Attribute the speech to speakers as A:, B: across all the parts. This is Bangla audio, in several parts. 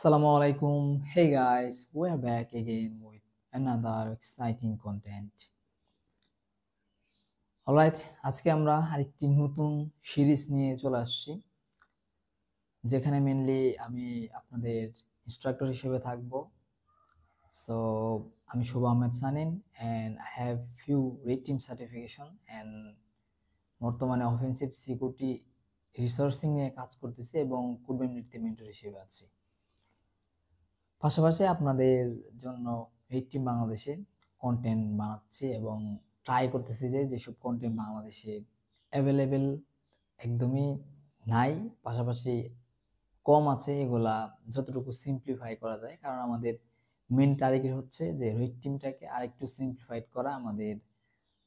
A: Assalamualaikum. Hey guys, we're back again with another exciting content. Alright, আজকে আমরা আরেকটি নতুন সিরিজ নিয়ে চলে আসছি, যেখানে মেনলি আমি আপনাদের ইনস্ট্রাক্টর হিসেবে থাকব। সো আমি Shuvo Ahmed Sanin and I have few red team certification and বর্তমানে অফেন্সিভ সিকিউরিটি রিসোর্সিং নিয়ে কাজ করতেছি এবং কুডবেমিলিটি মেন্টর হিসেবে আছি। পাশাপাশি আপনাদের জন্য রেড টিম বাংলাদেশে কন্টেন্ট বানাচ্ছি এবং ট্রাই করতেছি যে যেসব কন্টেন্ট বাংলাদেশে অ্যাভেলেবেল একদমই নাই, পাশাপাশি কম আছে, এগুলা যতটুকু সিম্পলিফাই করা যায়। কারণ আমাদের মেন টার্গেট হচ্ছে যে রেড টিমটাকে আরেকটু সিম্পলিফাইড করা আমাদের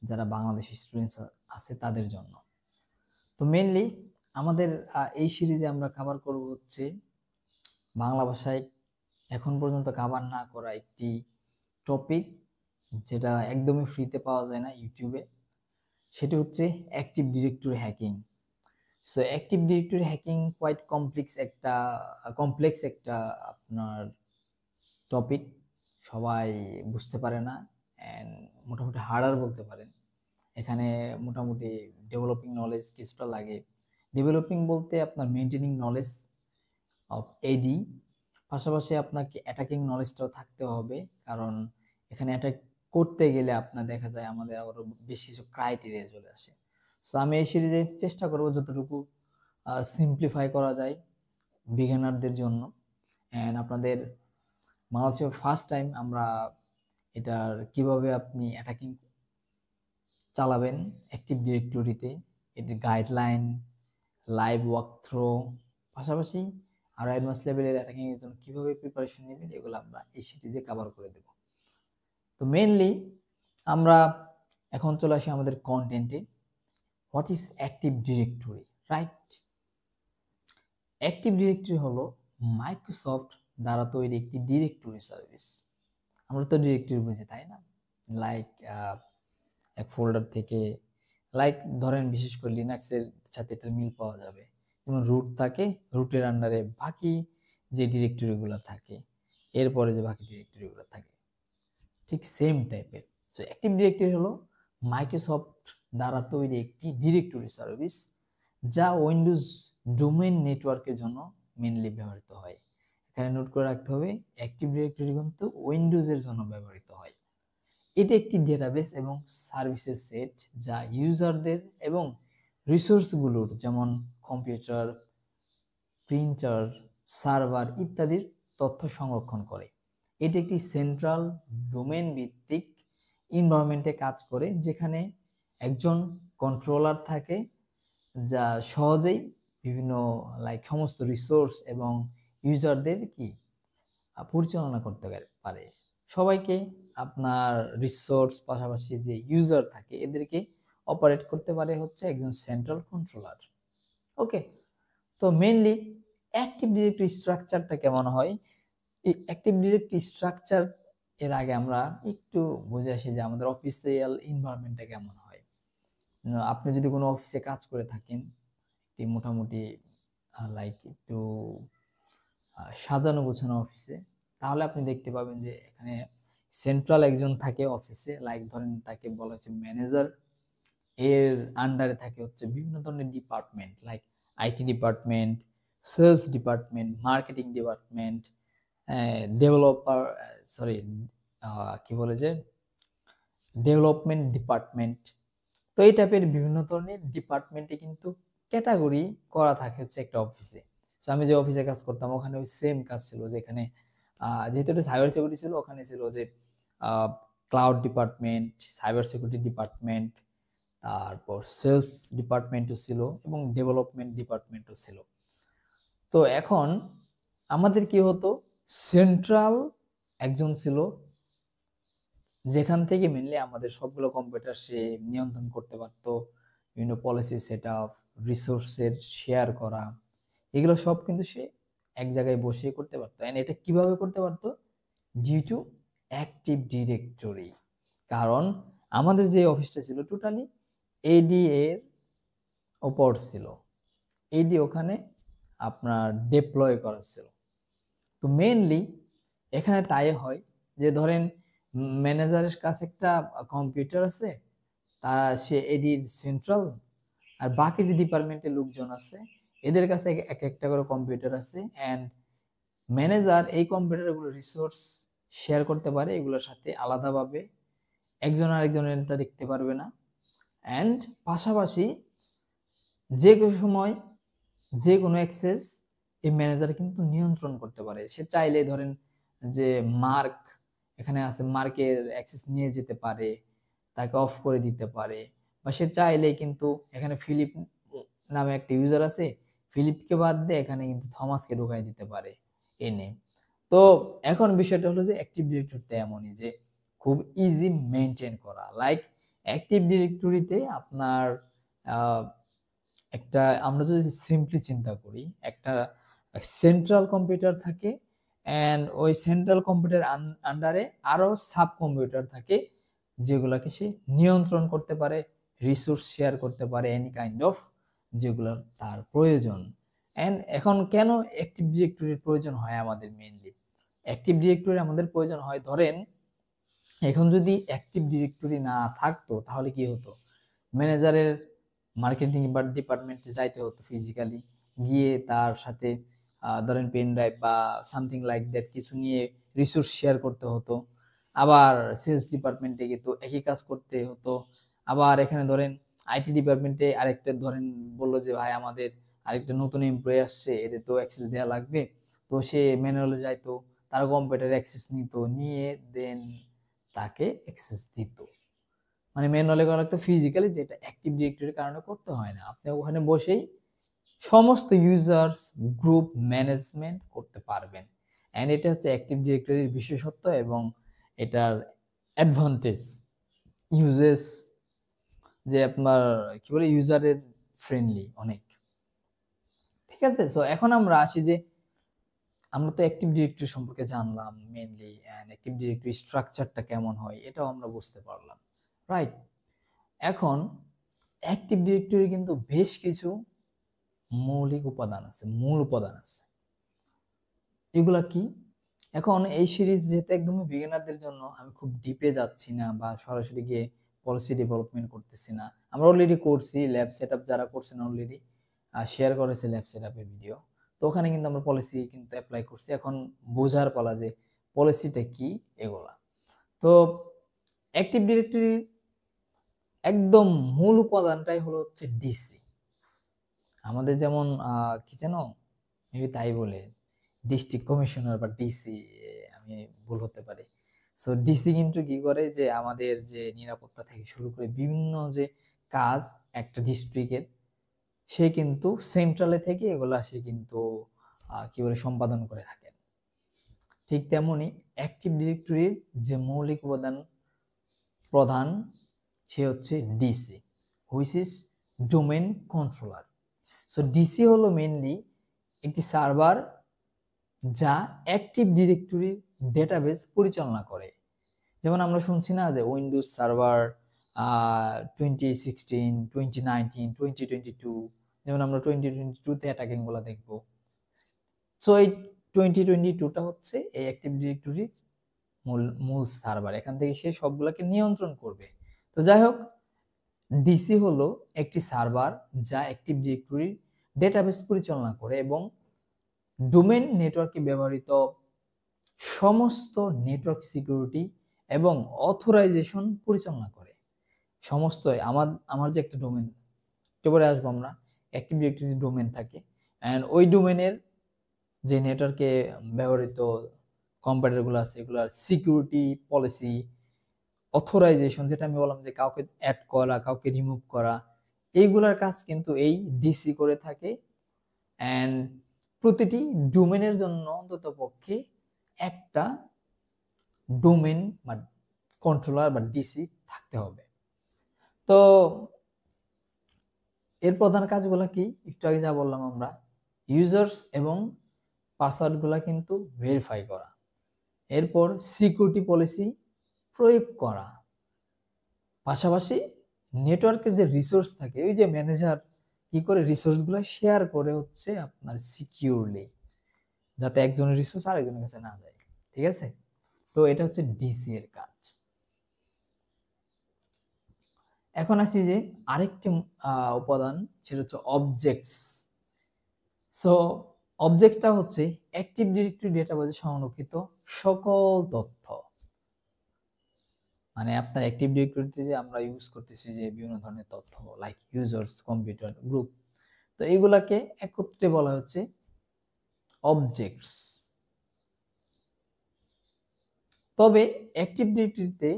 A: যারা বাংলাদেশি স্টুডেন্টস আছে তাদের জন্য। তো মেনলি আমাদের এই সিরিজে আমরা কভার করব হচ্ছে বাংলা ভাষায় এখন পর্যন্ত কভার না করা একটি টপিক, যেটা একদমই ফ্রিতে পাওয়া যায় না ইউটিউবে। সেটি হচ্ছে active directory hacking. So active directory hacking quite complex একটা আপনার টপিক, সবাই বুঝতে পারে না অ্যান্ড মোটামুটি হার্ডার বলতে পারেন। এখানে মোটামুটি ডেভেলপিং নলেজ কিছুটা লাগে। ডেভেলপিং বলতে আপনার মেনটেনিং নলেজ অফ এডি, পাশাপাশি আপনাকে অ্যাটাকিং নলেজটাও থাকতে হবে, কারণ এখানে অ্যাটাক করতে গেলে আপনার দেখা যায় আমাদের আরও বেশি কিছু ক্রাইটেরিয়া চলে আসে। সো আমি এই সিরিজে চেষ্টা করব যতটুকু সিম্পলিফাই করা যায় বিগিনারদের জন্য। অ্যান্ড আপনাদের বাংলাদেশে ফার্স্ট টাইম আমরা এটার কিভাবে আপনি অ্যাটাকিং চালাবেন অ্যাক্টিভ ডিরেক্টরিতে, এটির গাইডলাইন, লাইভ ওয়াক থ্রো, পাশাপাশি আর অ্যাডভান্স লেভেলের অ্যাটাকিং এর জন্য কিভাবে প্রিপারেশন নেবেন, এগুলো আমরা এই সিরিজে কভার করে দেব। তো মেইনলি আমরা এখন চলে আসি আমাদের কন্টেন্টে। What is active directory, right? Active directory হলো মাইক্রোসফট দ্বারা তৈরি একটি ডিরেক্টরি সার্ভিস। আমরা তো ডিরেক্টরি বুঝি, তাই না? লাইক এক ফোল্ডার থেকে, লাইক ধরেন বিশেষ করে লিনাক্সের সাথে এটার মিল পাওয়া যাবে। যেমন রুট থাকে, রুটের আন্ডারে বাকি যে ডিরেক্টরিগুলো থাকে, এরপরে যে বাকি ডিরেক্টরিগুলো থাকে, ঠিক সেম টাইপের। সো অ্যাক্টিভ ডিরেক্টরি হলো মাইক্রোসফট দ্বারা তৈরি একটি ডিরেক্টরি সার্ভিস, যা উইন্ডোজ ডোমেইন নেটওয়ার্কের জন্য মেনলি ব্যবহৃত হয়। এখানে নোট করে রাখতে হবে, অ্যাক্টিভ ডিরেক্টরি কিন্তু উইন্ডোজের জন্য ব্যবহৃত হয়। এটি একটি ডেটাবেস এবং সার্ভিসের সেট যা ইউজারদের এবং রিসোর্সগুলোর যেমন কম্পিউটার, প্রিন্টার, সার্ভার ইত্যাদির তথ্য সংরক্ষণ করে। এটি একটি সেন্ট্রাল ডোমেন ভিত্তিক এনভায়রনমেন্টে কাজ করে, যেখানে একজন কন্ট্রোলার থাকে যা সহজেই বিভিন্ন সমস্ত রিসোর্স এবং ইউজারদের কি পরিচালনা করতে পারে। সবাইকে আপনার রিসোর্স পাশাপাশি যে ইউজার থাকে এদেরকে অপারেট করতে পারে হচ্ছে একজন সেন্ট্রাল কন্ট্রোলার। ওকে, তো মেইনলি অ্যাক্টিভ ডিরেক্টরি স্ট্রাকচারটা কেমন হয়? এই অ্যাক্টিভ ডিরেক্টরি স্ট্রাকচার এর আগে আমরা একটু বুঝে আসি যে আমাদের অফিসিয়াল এনভায়রনমেন্টটা কেমন হয়। আপনি যদি কোনো অফিসে কাজ করে থাকেন, একটি মোটামুটি একটু সাজানো গোছানো অফিসে, তাহলে আপনি দেখতে পাবেন যে এখানে সেন্ট্রাল একজন থাকে অফিসে, লাইক ধরেন তাকে বলা হচ্ছে ম্যানেজার। এর আন্ডারে থাকে হচ্ছে বিভিন্ন ধরনের department, like IT department, sales department, marketing department, developer, sorry কি বলে যে ডেভেলপমেন্ট ডিপার্টমেন্ট। তো এই টাইপের বিভিন্ন ধরনের ডিপার্টমেন্টে কিন্তু ক্যাটাগরি করা থাকে হচ্ছে একটা অফিসে। সো আমি যে অফিসে কাজ করতাম ওখানে ওই সেম কাজ ছিল, যেখানে যেহেতু এটা সাইবার সিকিউরিটি ছিল, ওখানে ছিল যে cloud department, cyber security department, তারপর সেলস ডিপার্টমেন্টও ছিল এবং ডেভেলপমেন্ট ডিপার্টমেন্টও ছিল। তো এখন আমাদের কি হতো, সেন্ট্রাল একজন ছিল যেখান থেকে মেনলি আমাদের সবগুলো কম্পিউটার সে নিয়ন্ত্রণ করতে পারতো। বিভিন্ন পলিসি সেট আপ, রিসোর্সের শেয়ার করা, এগুলো সব কিন্তু সে এক জায়গায় বসে করতে পারতো। এন্ড এটা কিভাবে করতে পারতো? Due to active directory. কারণ আমাদের যে অফিসটা ছিল টোটালি এডি এর ওপর ছিল, এডি ওখানে আপনার ডিপ্লয় করা ছিল। তো মেইনলি এখানে তাই হয় যে ধরেন ম্যানেজারের কাছে একটা কম্পিউটার আছে, সে এডির সেন্ট্রাল, আর বাকি যে ডিপার্টমেন্টের লোকজন আছে এদের কাছে এক একটা করে কম্পিউটার আছে, অ্যান্ড ম্যানেজার এই কম্পিউটারগুলো রিসোর্স শেয়ার করতে পারে এগুলোর সাথে আলাদাভাবে, একজন আরেকজনের এটা দেখতে পারবে না। অ্যান্ড পাশাপাশি যে কোনো সময় যে কোনো অ্যাক্সেস এই ম্যানেজার কিন্তু নিয়ন্ত্রণ করতে পারে। সে চাইলে ধরেন যে মার্ক এখানে আছে, মার্কের অ্যাক্সেস নিয়ে যেতে পারে, তাকে অফ করে দিতে পারে, বা সে চাইলে কিন্তু এখানে ফিলিপ নামে একটা ইউজার আছে, ফিলিপকে বাদ দিয়ে এখানে কিন্তু থমাসকে ঢুকাই দিতে পারে এনে। তো এখন বিষয়টা হলো যে অ্যাক্টিভ ডিরেক্টরিতে এমনই যে খুব ইজি মেনটেন করা। লাইক অ্যাক্টিভ ডিরেক্টরিতে আপনার একটা, আমরা যদি সিম্পলি চিন্তা করি, একটা সেন্ট্রাল কম্পিউটার থাকে, অ্যান্ড ওই সেন্ট্রাল কম্পিউটার আন্ডারে আরো সাব কম্পিউটার থাকে যেগুলোকে সে নিয়ন্ত্রণ করতে পারে, রিসোর্স শেয়ার করতে পারে, এনি কাইন্ড অফ যেগুলোর তার প্রয়োজন। অ্যান্ড এখন কেন অ্যাক্টিভ ডিরেক্টরির প্রয়োজন হয় আমাদের? মেইনলি অ্যাক্টিভ ডিরেক্টরি আমাদের প্রয়োজন হয়, ধরেন এখন যদি অ্যাক্টিভ ডিরেক্টরি না থাকতো তাহলে কি হতো? ম্যানেজারের মার্কেটিং ডিপার্টমেন্টে যাইতে হতো ফিজিক্যালি গিয়ে, তার সাথে ধরেন পেন ড্রাইভ বা সামথিং লাইক দ্যাট কিছু নিয়ে রিসোর্স শেয়ার করতে হতো। আবার সেলস ডিপার্টমেন্টে গিয়ে তো একই কাজ করতে হতো। আবার এখানে ধরেন আইটি ডিপার্টমেন্টে আরেকটা ধরেন বললো যে ভাই আমাদের আরেকটা নতুন এমপ্লয়ি আসছে, এদের তো অ্যাক্সেস দেওয়া লাগবে, তো সে ম্যানুয়ালে যাইতো, তার কম্পিউটার অ্যাক্সেস নিত, নিয়ে দেন তাকে অ্যাক্সেস দিত। মানে ম্যানুয়ালি করা লাগতো ফিজিক্যালি, যেটা অ্যাক্টিভ ডিরেক্টরির কারণে করতে হয় না, আপনি ওখানে বসেই সমস্ত ইউজার্স গ্রুপ ম্যানেজমেন্ট করতে পারবেন। অ্যান্ড এটা হচ্ছে অ্যাক্টিভ ডিরেক্টরির বিশেষত্ব এবং এটার অ্যাডভান্টেজ ইউজেস, যে আপনার কি বলে ইউজারের ফ্রেন্ডলি অনেক। ঠিক আছে, সো এখন আমরা আসি যে আমরা তো অ্যাক্টিভ ডিরেক্টরি সম্পর্কে জানলাম মেইনলি, অ্যান্ড অ্যাক্টিভ ডিরেক্টরি স্ট্রাকচারটা কেমন হয় এটাও আমরা বুঝতে পারলাম, রাইট? এখন অ্যাক্টিভ ডিরেক্টরি কিন্তু বেশ কিছু মৌলিক উপাদান আছে, মূল উপাদান আছে। এগুলা কি? এখন এই সিরিজ যেহেতু একদমই বিগিনারদের জন্য, আমি খুব ডিপে যাচ্ছি না বা সরাসরি গিয়ে পলিসি ডেভেলপমেন্ট করতেছি না। আমরা অলরেডি করছি ল্যাব সেটআপ, যারা করছেন অলরেডি শেয়ার করেছে ল্যাব সেটআপের ভিডিও, তো ওখানে কিন্তু আমরা পলিসি কিন্তু অ্যাপ্লাই করছি। এখন বোঝার পালা যে পলিসিটা কি এগুলা। তো অ্যাক্টিভ ডিরেক্টরির একদম মূল উপাদানটাই হলো হচ্ছে ডিসি। আমাদের যেমন কি যেন মেবি তাই বলে ডিস্ট্রিক্ট কমিশনার বা ডিসি, আমি ভুল হতে পারি। সো ডিসি কিন্তু কি করে যে আমাদের যে নিরাপত্তা থেকে শুরু করে বিভিন্ন যে কাজ একটা ডিস্ট্রিক্টের, সে কিন্তু সেন্ট্রালে থেকে এগুলা সে কিন্তু কি বলে সম্পাদন করে থাকেন। ঠিক তেমনি অ্যাক্টিভ ডিরেক্টরির যে মৌলিক উপাদান প্রধান, সে হচ্ছে DC, which is domain controller. So DC হলো মেইনলি একটি সার্ভার যা অ্যাক্টিভ ডিরেক্টরির ডেটাবেস পরিচালনা করে। যেমন আমরা শুনছি না যে উইন্ডোজ সার্ভার 2016, 2019, 2022, যেমন আমরা 2022-তে অ্যাটাকিংগুলো দেখব। সো এই 2022টা হচ্ছে এই অ্যাক্টিভ ডিরেক্টরির মূল সার্ভার, এখান থেকে সে সবগুলোকে নিয়ন্ত্রণ করবে। তো যাই হোক, ডিসি হলো একটি সার্ভার যা অ্যাক্টিভ ডিরেক্টরির ডেটাবেস পরিচালনা করে এবং ডোমেন নেটওয়ার্কে ব্যবহৃত সমস্ত নেটওয়ার্ক সিকিউরিটি এবং অথরাইজেশন পরিচালনা করে। সমস্ত আমার যে একটা ডোমেন, একটু পরে আসবো আমরা, অ্যাক্টিভ ডিরেক্টরি ডোমেন থাকে, অ্যান্ড ওই ডোমেনের যে নেটওয়ার্কে ব্যবহৃত কম্পিউটারগুলো আছে এগুলোর সিকিউরিটি পলিসি, অথরাইজেশন, যেটা আমি বললাম যে কাউকে অ্যাড করা, কাউকে রিমুভ করা, এইগুলার কাজ কিন্তু এই ডিসি করে থাকে। অ্যান্ড প্রতিটি ডোমেনের জন্য অন্তত পক্ষে একটা ডোমেন বা কন্ট্রোলার বা ডিসি থাকতে হবে। তো এর প্রধান কাজগুলো কি? একটু আগে যা বললাম আমরা, ইউজার্স এবং পাসওয়ার্ডগুলো কিন্তু ভেরিফাই করা, এরপর সিকিউরিটি পলিসি প্রয়োগ করা, পাশাপাশি নেটওয়ার্কের যে রিসোর্স থাকে, ওই যে ম্যানেজার কি করে রিসোর্সগুলো শেয়ার করে হচ্ছে আপনার সিকিউরলি, যাতে একজনের রিসোর্স আরেকজনের কাছে না যায়, ঠিক আছে? তো এটা হচ্ছে ডিসি এর কাজ। এখন আসি যে আরেকটি উপাদান, সেটা হচ্ছে অবজেক্টস। সো অবজেক্টসটা হচ্ছে অ্যাক্টিভ ডিরেক্টরি ডেটাবেজে সংরক্ষিত সকল তথ্য। মানে আপনার অ্যাক্টিভ ডিরেক্টরিতে যে আমরা ইউজ করতেছি যে বিভিন্ন ধরনের তথ্য, লাইক ইউজার্স, কম্পিউটার, গ্রুপ, তো এইগুলাকে একত্রে বলা হচ্ছে অবজেক্টস। তবে অ্যাক্টিভ ডিরেক্টরিতে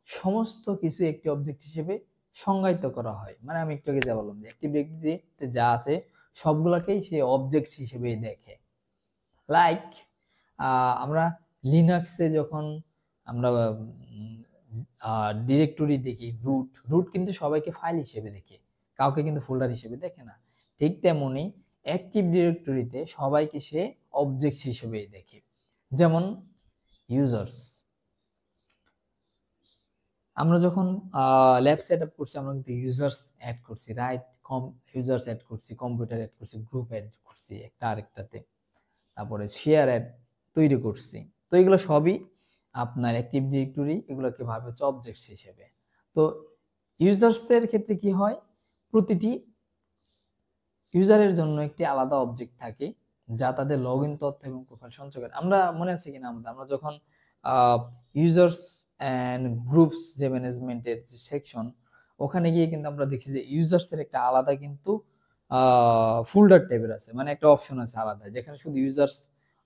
A: সমস্ত কিছু একটি অবজেক্ট হিসেবে সংজ্ঞায়িত করা হয়। মানে আমি একটু আগে যা বললাম যে অ্যাক্টিভ ডিরেক্টরিতে যা আছে সবগুলাকেই সে অবজেক্ট হিসেবেই দেখে। লাইক আমরা লিনাক্সে যখন আমরা ডিরেক্টরি দেখি, রুট রুট কিন্তু সবাইকে ফাইল হিসেবে দেখে, কাউকে কিন্তু ফোল্ডার হিসেবে দেখে না। ঠিক তেমনি অ্যাক্টিভ ডিরেক্টরিতে সবাইকে সে অবজেক্ট হিসেবেই দেখে। যেমন ইউজার্স, আমরা যখন ল্যাব সেট আপ করছি আমরা কিন্তু ইউজার্স অ্যাড করছি, রাইট? ইউজার্স অ্যাড করছি, কম্পিউটার অ্যাড করছি, গ্রুপ অ্যাড করছি একটা আরেকটাতে, তারপরে শেয়ার অ্যাড তৈরি করছি। তো এগুলো সবই আপনার অ্যাক্টিভ ডিরেক্টরি, এগুলোকে ভাবে হচ্ছে অবজেক্টস হিসেবে। তো ইউজার্সের ক্ষেত্রে কি হয়, প্রতিটি ইউজারের জন্য একটি আলাদা অবজেক্ট থাকে যা তাদের লগ ইন তথ্য এবং প্রোফাইল সঞ্চয় করে। আমরা মনে আছে কিনা আমরা যখন ইউজার্স অ্যান্ড গ্রুপস যে ম্যানেজমেন্টের যে সেকশন, ওখানে গিয়ে কিন্তু আমরা দেখছি যে ইউজার্সের একটা আলাদা কিন্তু ফোল্ডার টাইপের আছে, মানে একটা অপশন আছে আলাদা যেখানে শুধু ইউজার্স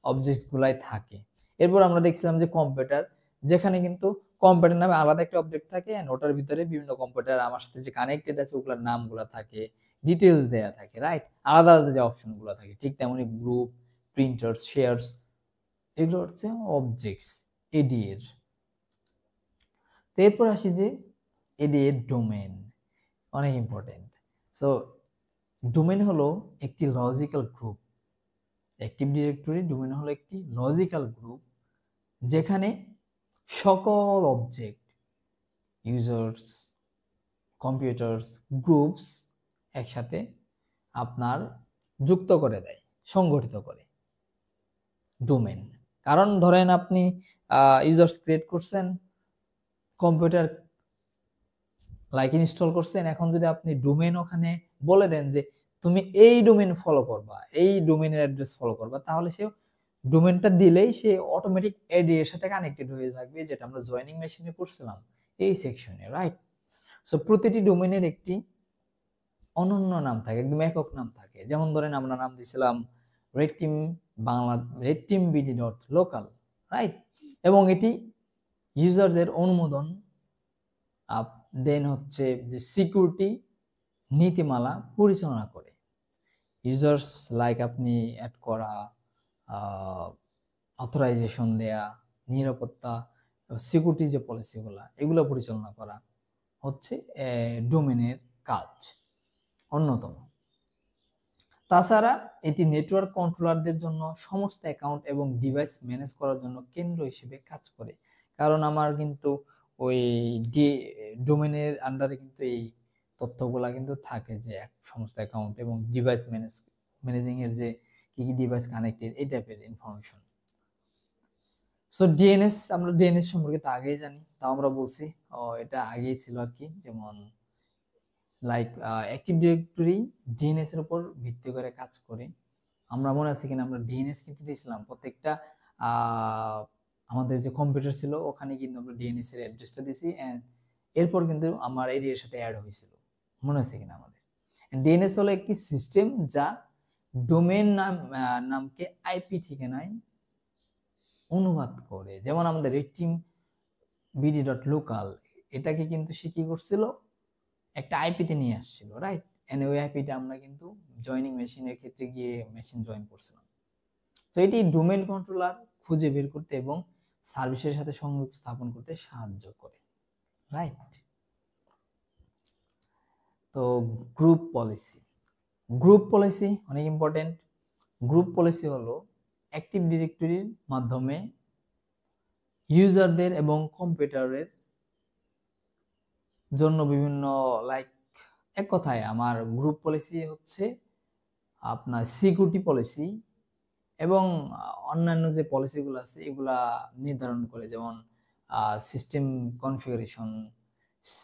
A: অবজেক্টস গুলাই থাকে। এরপর আমরা দেখছিলাম যে কম্পিউটার, যেখানে কিন্তু কম্পিউটার নামে আলাদা একটা অবজেক্ট থাকে, এন্ড ওটার ভিতরে বিভিন্ন কম্পিউটার আমার সাথে যে কানেক্টেড আছে ওগুলোর নামগুলো থাকে, ডিটেলস দেয়া থাকে, রাইট? আলাদা আলাদা যে অপশনগুলো থাকে। ঠিক তেমনি গ্রুপ, প্রিন্টার্স, শেয়ারস, এগুলো হচ্ছে অবজেক্টস এডি এর। তো এরপর আসি যে এডি এর ডোমেন, অনেক ইম্পর্টেন্ট। সো ডোমেন হলো একটি logical group. Active directory domain হলো একটি লজিক্যাল গ্রুপ যেখানে সকল অবজেক্ট, ইউজার্স, কম্পিউটার্স, গ্রুপস একসাথে আপনার যুক্ত করে দেয়, সংগঠিত করে ডোমেন। কারণ ধরেন আপনি ইউজার্স ক্রিয়েট করছেন, কম্পিউটার লাইক ইনস্টল করছেন, এখন যদি আপনি ডোমেন ওখানে বলে দেন যে তুমি এই ডোমেন ফলো করবা, এই ডোমেনের অ্যাড্রেস ফলো করবা, তাহলে সে ডোমেনটা দিলেই সে অটোমেটিক এডি এর সাথে কানেক্টেড হয়ে থাকবে, যেটা আমরা জয়েনিং মেশিনে পড়ছিলাম এই সেকশনে, রাইট? সো প্রতিটি ডোমেনের একটি অনন্য নাম থাকে, একদম একক নাম থাকে। যেমন ধরেন আমরা নাম দিয়েছিলাম red team Bangla, red team BD dot local, right? এবং এটি ইউজারদের অনুমোদন দেন হচ্ছে যে সিকিউরিটি নীতিমালা পরিচালনা করে। ইউজার্স লাইক আপনি অ্যাড করা, অথরাইজেশন দেয়া, নিরাপত্তা, সিকিউরিটি যে পলিসিগুলো এগুলো পরিচালনা করা হচ্ছে ডোমেনের কাজ অন্যতম। তাছাড়া এটি নেটওয়ার্ক কন্ট্রোলারদের জন্য সমস্ত অ্যাকাউন্ট এবং ডিভাইস ম্যানেজ করার জন্য কেন্দ্র হিসেবে কাজ করে। কারণ আমার কিন্তু ওই ডোমেনের আন্ডারে কিন্তু এই তথ্যগুলা কিন্তু থাকে, যে সমস্ত অ্যাকাউন্ট এবং ডিভাইস ম্যানেজিং এর যে কি কি ডিভাইস কানেক্টেড, এই টাইপের ইনফরমেশন। সো ডিএনএস, আমরা ডিএনএস সম্পর্কে তো আগেই জানি, তাও আমরা বলছি এটা আগেই ছিল আর কি। যেমন লাইক অ্যাক্টিভ ডিরেক্টরি ডিএনএস এর উপর ভিত্তি করে কাজ করে। আমরা মনে আছে কিনা আমরা ডিএনএস কিন্তু দিয়েছিলাম প্রত্যেকটা আমাদের যে কম্পিউটার ছিল ওখানে কিন্তু আমরা ডিএনএস এর অ্যাড্রেসটা দিয়েছি, এন্ড এরপর কিন্তু আমার এরিয়ার সাথে অ্যাড হয়েছিল, মনে আছে কিনা আমাদের? ডিএনএস হলো একটি সিস্টেম যা ডোমেন নামকে আইপি ঠিকানায় অনুবাদ করে। যেমন আমাদের রেটিম বিডি ডট লোকাল, এটাকে কিন্তু সে কি করছিল, একটা আইপিতে নিয়ে আসছিল, রাইট? এন্ড ওই আইপিটা আমরা কিন্তু জয়নিং মেশিনের ক্ষেত্রে গিয়ে মেশিন জয়েন করছিলাম। তো এটি ডোমেন কন্ট্রোলার খুঁজে বের করতে এবং সার্ভিসের সাথে সংযোগ স্থাপন করতে সাহায্য করে, রাইট? তো গ্রুপ পলিসি, গ্রুপ পলিসি অনেক ইম্পর্টেন্ট। গ্রুপ পলিসি হলো অ্যাক্টিভ ডিরেক্টরির মাধ্যমে ইউজারদের এবং কম্পিউটারের জন্য বিভিন্ন লাইক, এক কথায় আমার গ্রুপ পলিসি হচ্ছে আপনার সিকিউরিটি পলিসি এবং অন্যান্য যে পলিসিগুলো আছে এগুলা নির্ধারণ করে, যেমন সিস্টেম কনফিগারেশন,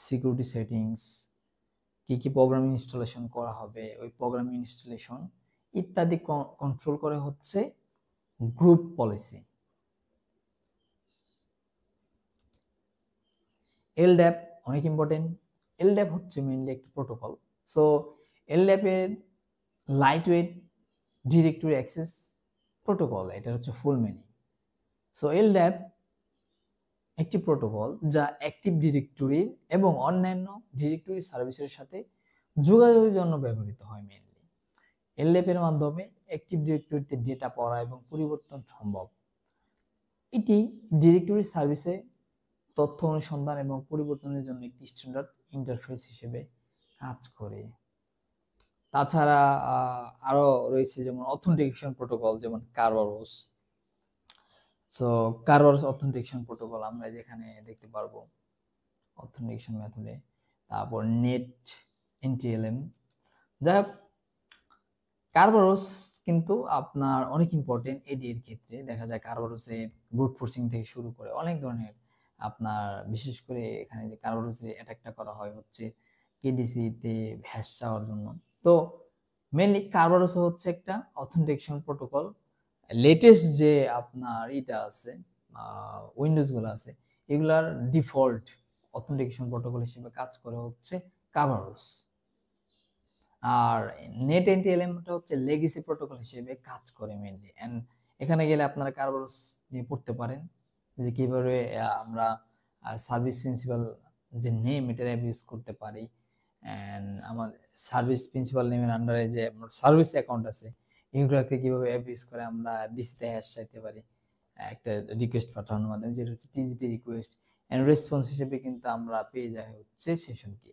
A: সিকিউরিটি সেটিংস, কি প্রোগ্রামিং ইনস্টলেশন করা হবে, ওই প্রোগ্রামিং ইনস্টলেশন ইত্যাদি কন্ট্রোল করে হচ্ছে গ্রুপ পলিসি। এলড্যাপ অনেক ইম্পর্টেন্ট। এলড্যাপ হচ্ছে মেইনলি একটি প্রোটোকল। সো এলড্যাপের lightweight directory access protocol, এটা হচ্ছে ফুল মিনিং। সো এলড্যাপ একটি প্রোটোকল যা অ্যাক্টিভ ডিরেক্টরি এবং অন্যান্য ডিরেক্টরি সার্ভিসের সাথে যোগাযোগের জন্য ব্যবহৃত হয় মেইনলি। এলড্যাপের মাধ্যমে অ্যাক্টিভ ডিরেক্টরিতে ডেটা পড়া এবং পরিবর্তন সম্ভব। এটি ডিরেক্টরি সার্ভিসে তথ্য অনুসন্ধান এবং পরিবর্তনের জন্য একটি স্ট্যান্ডার্ড ইন্টারফেস হিসেবে কাজ করে। তাছাড়া আরো রয়েছে যেমন অথেন্টিকেশন প্রোটোকল, যেমন কারবারোস। সো কারবারোস অথেন্টিকেশন প্রোটোকল আমরা যেখানে দেখতে পারবো অথেন্টিকেশন মেথডে। তারপর নেট এনটিএলএম। যাই হোক, কারবারোস কিন্তু আপনার অনেক ইম্পর্টেন্ট এডি এর ক্ষেত্রে। দেখা যায় কারবারোসে ব্রুট ফোর্সিং থেকে শুরু করে অনেক ধরনের আপনার, বিশেষ করে এখানে যে কারবারোসে অ্যাটাকটা করা হয় হচ্ছে কেডিসি তে হ্যাশ চাওয়ার জন্য। তো মেনলি কারবারোস হচ্ছে একটা অথেন্টিকেশন প্রোটোকল। লেটেস্ট যে আপনার এটা আছে উইন্ডোজ গুলো আছে, এগুলার ডিফল্ট অথেন্টিকেশন প্রোটোকল হিসেবে কাজ করে হচ্ছে কারবারোস। আর নেট এনটিএলএমটা হচ্ছে লেগেসি প্রোটোকল হিসেবে কাজ করে মেইনলি। এন্ড এখানে গেলে আপনারা কারবারোস নিয়ে পড়তে পারেন যে কিভাবে আমরা সার্ভিস প্রিন্সিপাল যে নেম এটার ইউজ করতে পারি। এন্ড আমাদের সার্ভিস প্রিন্সিপাল নেমের আন্ডারে যে আমার সার্ভিস অ্যাকাউন্ট আছে, এগুলোকে কিভাবে ইউজ করে আমরা ডিসিতে হ্যাশ চাইতে পারি একটা রিকোয়েস্ট পাঠানোর মাধ্যমে, যেটা হচ্ছে টিজিটি রিকোয়েস্ট। এন্ড রেসপন্স হিসেবে কিন্তু আমরা পেয়ে যাই হচ্ছে সেশন কি।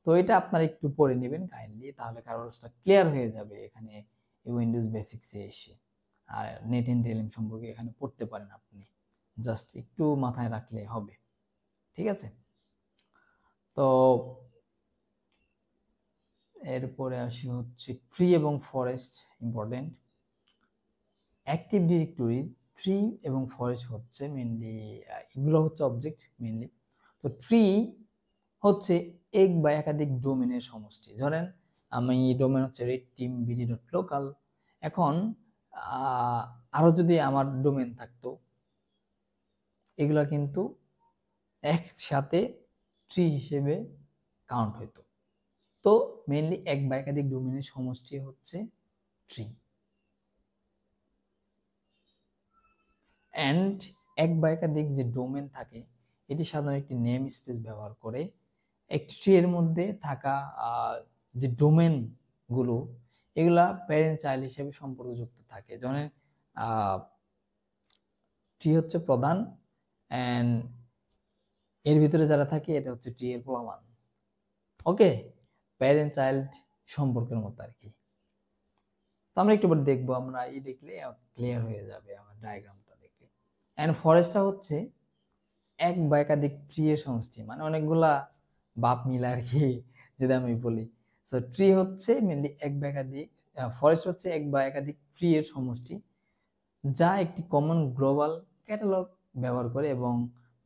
A: তো এটা আপনারা একটু পড়ে নেবেন কাইন্ডলি, তাহলে কারবারোসটা ক্লিয়ার হয়ে যাবে এখানে উইন্ডোজ বেসিক্সে এসে। আর নেট এনটিএলএম সম্পর্কে এখানে পড়তে পারেন আপনি, জাস্ট একটু মাথায় রাখলে হবে। ঠিক আছে? তো এরপরে আসি হচ্ছে ট্রি এবং forest, important. Active directory tree এবং ফরেস্ট হচ্ছে মেইনলি, এগুলো হচ্ছে অবজেক্ট মেইনলি। তো ট্রি হচ্ছে এক বা একাধিক ডোমেনের সমষ্টি। ধরেন আমি ডোমেন হচ্ছে red team BD dot local. এখন আরো যদি আমার ডোমেন থাকতো, এগুলা কিন্তু একসাথে ট্রি হিসেবে কাউন্ট হইতো। তো মেইনলি এক বা একাধিক ডোমেনের সমষ্টি হচ্ছে ট্রি। অ্যান্ড এক বা একাধিক যে ডোমেন থাকে, এটি সাধারণত একটি নেম স্পেস ব্যবহার করে একটি ট্রি এর মধ্যে থাকা যে ডোমেন গুলো, এগুলা প্যারেন্ট চাইল্ড হিসেবে সম্পর্কযুক্ত থাকে। ধরেন ট্রি হচ্ছে প্রধান, এন্ড এর ভিতরে যারা থাকে এটা হচ্ছে ট্রি এর প্রমাণ। ওকে, প্যারেন্ট চাইল্ড সম্পর্কের মতো আর কি। তো আমরা একটু দেখবো, আমরা এই দেখলে ক্লিয়ার হয়ে যাবে আমার ডায়াগ্রামটা দেখলে। এন্ড ফরেস্টটা হচ্ছে এক বা একাধিক ট্রি এর সমষ্টি, মানে অনেকগুলা বাপ মিলা আর কি যদি আমি বলি। সো ট্রি হচ্ছে মেনলি এক বা একাধিক, ফরেস্ট হচ্ছে এক বা একাধিক ট্রি এর সমষ্টি, যা একটি কমন গ্লোবাল ক্যাটালগ ব্যবহার করে এবং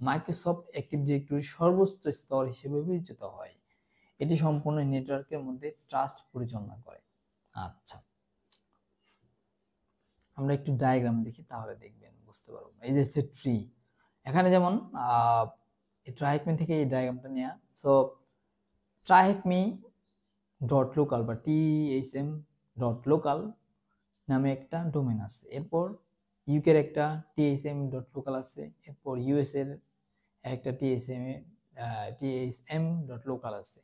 A: মাইক্রোসফট অ্যাক্টিভ ডিরেক্টরির সর্বোচ্চ স্তর হিসেবে বিবেচিত হয়। এটি সম্পূর্ণ নেটওয়ার্কের মধ্যে ট্রাস্ট পরিচালনা করে। আচ্ছা, আমরা একটু ডায়াগ্রাম দেখি, তাহলে দেখবেন বুঝতে পারবো। এই যে ট্রি, এখানে যেমন ট্রাইকমি থেকে এই ডায়াগ্রামটা নেওয়া। সো ট্রাইকমি ডট লোকাল বা টিএইচএম ডট লোকাল নামে একটা ডোমেন আছে। এরপর ইউকের একটা টিএইচএম ডট লোকাল আছে। এরপর ইউএস এর একটা টিএইচএম ডট লোকাল আছে।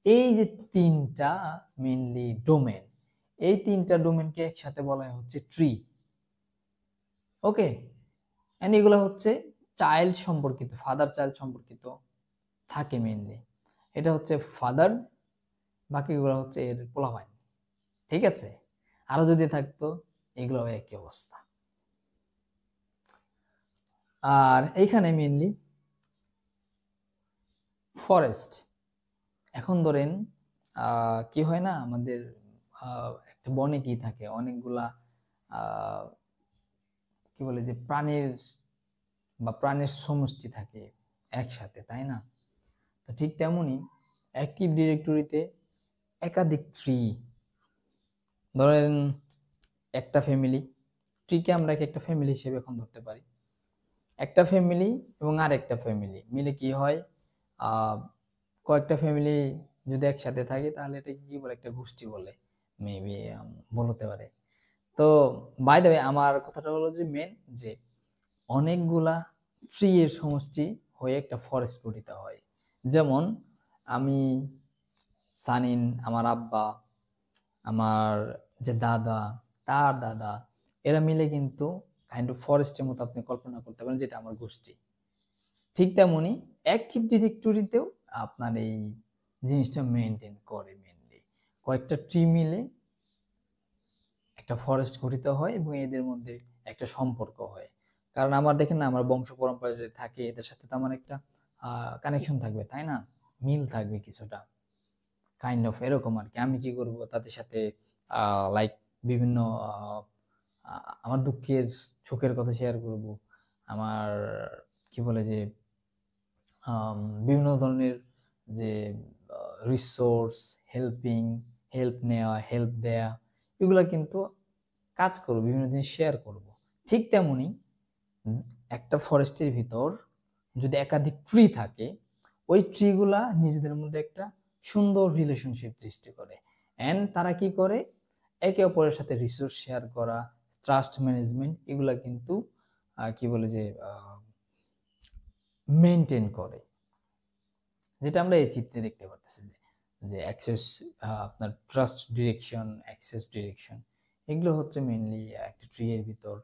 A: এই যে তিনটা মেইনলি ডোমেন, এই তিনটা ডোমেনকে একসাথে বলা হচ্ছে ট্রি। ওকে, এন্ড এগুলো হচ্ছে চাইল্ড সম্পর্কিত, ফাদার চাইল্ড সম্পর্কিত থাকে মেইনলি। এটা হচ্ছে ফাদার, বাকিগুলো হচ্ছে এর পোলাপাইন। ঠিক আছে, আরো যদি থাকতো এগুলো একই অবস্থা। আর এইখানে মেইনলি ফরেস্ট, এখন ধরেন কি হয় না, আমাদের একটা বনে কি থাকে, অনেকগুলা কি বলে যে প্রাণের সমষ্টি থাকে একসাথে, তাই না? তো ঠিক তেমনই অ্যাক্টিভ ডিরেক্টরিতে একাধিক ট্রি, ধরেন একটা ফ্যামিলি, ট্রিকে আমরা একটা ফ্যামিলি হিসেবে এখন ধরতে পারি। একটা ফ্যামিলি এবং আরেকটা ফ্যামিলি মিলে কি হয়, কয়েকটা ফ্যামিলি যদি একসাথে থাকে তাহলে এটাকে কি বলে, একটা গোষ্ঠী বলে মেবি বলতে পারে। তো বাই দ্য ওয়ে আমার কথাটা হলো যে মেন যে অনেকগুলা ট্রি এর সমষ্টি হয়ে একটা ফরেস্ট গঠিত হয়। যেমন আমি, সানিন, আমার আব্বা, আমার যে দাদা, তার দাদা, এরা মিলে কিন্তু কাইন্ড অফ ফরেস্টের মতো আপনি কল্পনা করতে পারেন, যেটা আমার গোষ্ঠী। ঠিক তেমনি অ্যাক্টিভ ডিরেক্টরিতেও আপনার এই জিনিসটা মেনটেন করে মেনলি কয়েকটা ট্রি মিলে একটা ফরেস্ট গঠিত হয় এবং এদের মধ্যে একটা সম্পর্ক হয়। কারণ আমার দেখেন না, আমার বংশ পরম্পরা যদি থাকে এদের সাথে তো আমার একটা কানেকশন থাকবে, তাই না? মিল থাকবে কিছুটা, কাইন্ড অফ এরকম আর কি। আমি কি করব তাদের সাথে লাইক বিভিন্ন আমার দুঃখের সুখের কথা শেয়ার করব, আমার কি বলে যে বিভিন্ন ধরনের যে রিসোর্স, হেল্প নেওয়া, হেল্প দেয়া, এগুলা কিন্তু কাজ করব, বিভিন্ন জিনিস শেয়ার করব। ঠিক তেমনি একটা ফরেস্টের ভিতর যদি একাধিক ট্রি থাকে, ওই ট্রিগুলা নিজেদের মধ্যে একটা সুন্দর রিলেশনশিপ সৃষ্টি করে। অ্যান্ড তারা কি করে, একে অপরের সাথে রিসোর্স শেয়ার করা, ট্রাস্ট ম্যানেজমেন্ট, এগুলা কিন্তু কি বলে যে মেনটেন করে, যেটা আমরা এই চিত্রে দেখতে পাচ্ছি যে অ্যাক্সেস, আপনার ট্রাস্ট ডিরেকশন, অ্যাক্সেস ডিরেকশন, এগুলো হচ্ছে মেইনলি একটা ট্রি এর ভিতর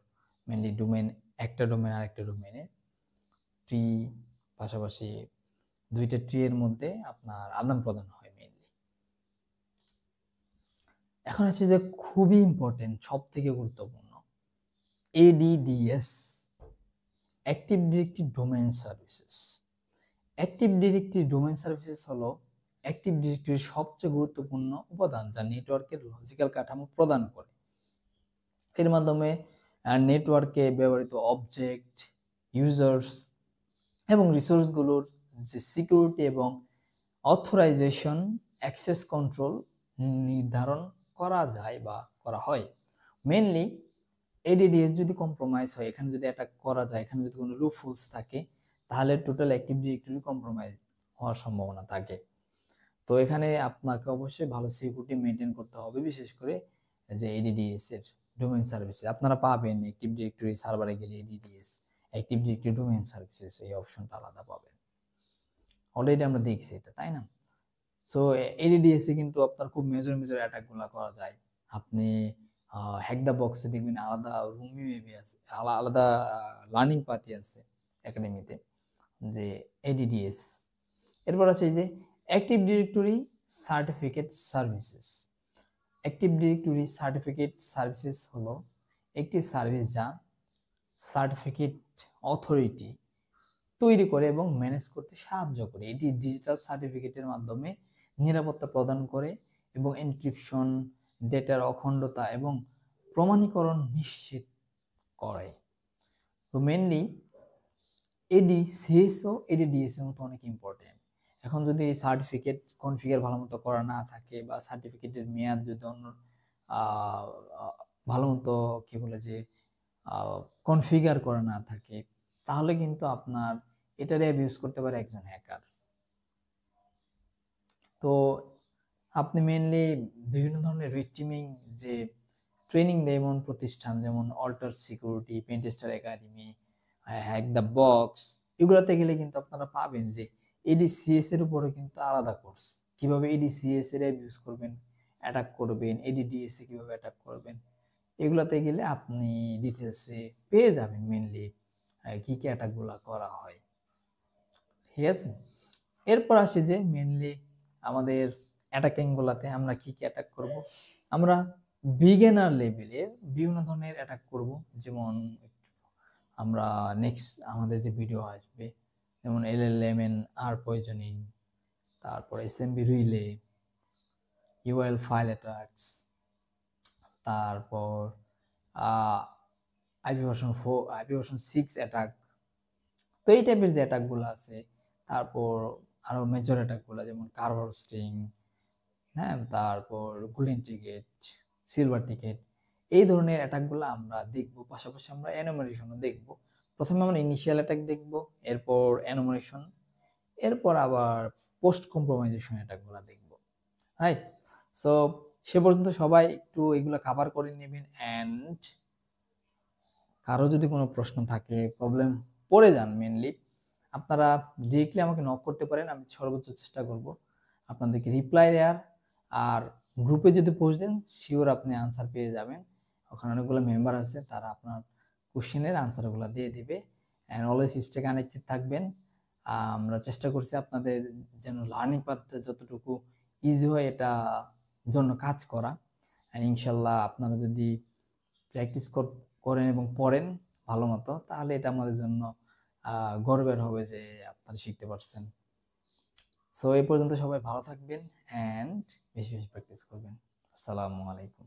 A: মেইনলি ডোমেন, একটা ডোমেন আরেকটা ডোমেনে ট্রি, পাশাপাশি দুইটা ট্রি এর মধ্যে আপনার আদান প্রদান হয় মেইনলি। এখন আছে যে খুবই ইম্পর্টেন্ট, সব থেকে গুরুত্বপূর্ণ, ADDS, active directory domain services. Active directory domain services হলো অ্যাক্টিভ ডিরেক্টরির সবচেয়ে গুরুত্বপূর্ণ উপাদান, যা নেটওয়ার্কের লজিক্যাল কাঠামো প্রদান করে। এর মাধ্যমে নেটওয়ার্কে ব্যবহৃত অবজেক্ট, ইউজার্স এবং রিসোর্সগুলোর যে সিকিউরিটি এবং অথরাইজেশন, অ্যাক্সেস কন্ট্রোল নির্ধারণ করা যায় বা করা হয়। মেনলি এডিডিএস যদি কম্প্রোমাইজ হয়, এখানে যদি অ্যাটাক করা যায়, এখানে যদি কোনো লুপহোলস থাকে, তাহলে টোটাল অ্যাক্টিভ ডিরেক্টরি কম্প্রোমাইজ হওয়ার সম্ভাবনা থাকে। তো এখানে আপনাকে অবশ্যই ভালো সিকিউরিটি মেনটেন করতে হবে, বিশেষ করে যে এডিডিএস এর ডোমেইন সার্ভিসেস আপনারা পাবেন অ্যাক্টিভ ডিরেক্টরি সার্ভারে গেলে এডিডিএস, অ্যাক্টিভ ডিরেক্টরি ডোমেইন সার্ভিসেস, এই অপশনটা আলাদা পাবেন। অলরেডি আমরা দেখছি এটা, তাই না? সো এডিডিএস এ কিন্তু আপনার খুব মেজর মেজর অ্যাটাকগুলো করা যায়। আপনি হ্যাক দ্য বক্সে দেখবেন আলাদা রুমি ওয়েবে আছে, আলাদা লার্নিং পাতি আছে একাডেমিতে, যে এডিডিএস। এরপর আছে এই যে active directory certificate services. Active directory certificate services হলো একটি সার্ভিস যা সার্টিফিকেট অথরিটি তৈরি করে এবং ম্যানেজ করতে সাহায্য করে। এটি ডিজিটাল সার্টিফিকেটের মাধ্যমে নিরাপত্তা প্রদান করে এবং এনক্রিপশন, ডেটার অখণ্ডতা এবং প্রমাণীকরণ নিশ্চিত করে। তো মেনলি এডিসিএস ও এডিডিএস এর মতো অনেক ইম্পর্টেন্ট। এখন যদি সার্টিফিকেট কনফিগার ভালো মতো করা না থাকে, বা সার্টিফিকেটের মেয়াদ যদি অন্য ভালো মতো কি বলে যে কনফিগার করা না থাকে, তাহলে কিন্তু আপনার এটারে অ্যাবিউজ করতে পারে একজন হ্যাকার। তো আপনি মেনলি বিভিন্ন ধরনের রেড টিমিং যে ট্রেনিং দেয় এমন প্রতিষ্ঠান, যেমন alter security, pentester academy, hack the box, এগুলোতে গেলে কিন্তু আপনারা পাবেন যে এডিসিএস এর উপরে কিন্তু আলাদা কোর্স, কিভাবে এডিসিএস এর অ্যাবিউজ করবেন, অ্যাটাক করবেন, এডিডিএস এ কিভাবে অ্যাটাক করবেন, এগুলোতে গেলে আপনি ডিটেলসে পেয়ে যাবেন মেনলি কি কি অ্যাটাকগুলো করা হয়। ঠিক আছে, এরপর আসি যে মেনলি আমাদের অ্যাটাকিং গুলাতে আমরা কি কি অ্যাটাক করব। আমরা বিগিনার লেভেলের বিভিন্ন ধরনের অ্যাটাক করব, যেমন আমরা নেক্সট আমাদের যে ভিডিও আসবে, যেমন এলএলএমএন আর পয়জনিং, তারপর SMB relay, UL file attacks, তারপর IP version 4, IP version 6 attack. তো এই টাইপের যে অ্যাটাকগুলো আছে, তারপর আরো মেজর অ্যাটাকগুলো যেমন কার্ভার স্ট্রিং, হ্যাঁ, তারপর গোল্ডেন টিকেট, সিলভার টিকেট, এই ধরনের অ্যাটাকগুলো আমরা দেখব। পাশাপাশি আমরা এনুমারেশনও দেখব। প্রথমে আমরা ইনিশিয়াল অ্যাটাক দেখব, এরপর এনুমারেশন, এরপর আবার পোস্ট কম্প্রোমাইজেশন অ্যাটাকগুলো দেখব, রাইট? সো সে পর্যন্ত সবাই একটু এগুলো কভার করে নেবেন। অ্যান্ড কারো যদি কোনো প্রশ্ন থাকে, প্রবলেম পড়ে যান মেনলি, আপনারা ডিরেক্টলি আমাকে নক করতে পারেন। আমি সর্বোচ্চ চেষ্টা করব আপনাদেরকে রিপ্লাই দেওয়ার। আর গ্রুপে যদি পোস্ট দেন, শিওর আপনি আনসার পেয়ে যাবেন। ওখানে অনেকগুলো মেম্বার আছে, তারা আপনার কোশ্চেনের আনসারগুলো দিয়ে দিবে। অ্যান্ড অলওয়েজ স্টে কানেক্টেড থাকবেন। আমরা চেষ্টা করছি আপনাদের যেন লার্নিং পাথটা যতটুকু ইজি হয় এটা জন্য কাজ করা। অ্যান্ড ইনশাল্লাহ আপনারা যদি প্র্যাকটিস করেন এবং পড়েন ভালো মতো, তাহলে এটা আমাদের জন্য গর্বের হবে যে আপনারা শিখতে পারছেন। সো এই পর্যন্ত সবাই ভালো থাকবেন অ্যান্ড বেশি বেশি প্র্যাকটিস করবেন। আসসালামু আলাইকুম।